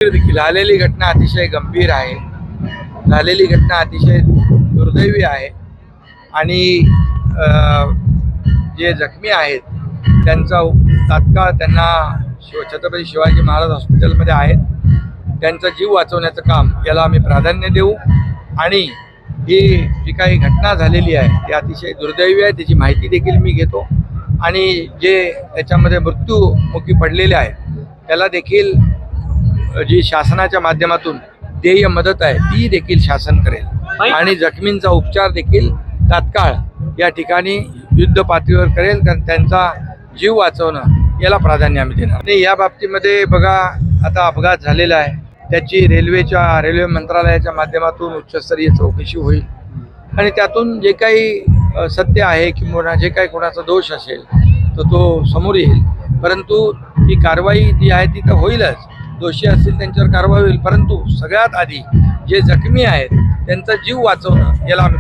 देखील झालेली घटना अतिशय गंभीर आहे. झालेली घटना अतिशय दुर्दैवी आहे आणि जे जखमी आहेत त्यांचा तात्काळ त्यांना छत्रपती शिवाजी महाराज हॉस्पिटलमध्ये आहेत. त्यांचा जीव वाचवण्याचं काम याला आम्ही प्राधान्य देऊ आणि ही जी काही घटना झालेली आहे ती अतिशय दुर्दैवी आहे. त्याची माहिती देखील मी घेतो आणि जे त्याच्यामध्ये मृत्यूमुखी पडलेले आहेत त्याला देखील जी शासनाच्या माध्यमातून देय मदत आहे ती देखील शासन करेल आणि जखमींचा उपचार देखील तात्काळ या ठिकाणी युद्ध पातळीवर करेल, कारण त्यांचा जीव वाचवणं याला प्राधान्य आम्ही देणार. आणि या बाबतीमध्ये बघा, आता अपघात झालेला आहे, त्याची रेल्वे मंत्रालयाच्या माध्यमातून उच्चस्तरीय चौकशी होईल आणि त्यातून जे काही सत्य आहे किंवा जे काही कोणाचा दोष असेल तर तो समोर येईल. परंतु ही कारवाई जी आहे ती तर होईलच, दोषी असतील त्यांच्यावर कारवाई होईल, परंतु सगळ्यात आधी जे जखमी आहेत त्यांचा जीव वाचवणं याला आम्ही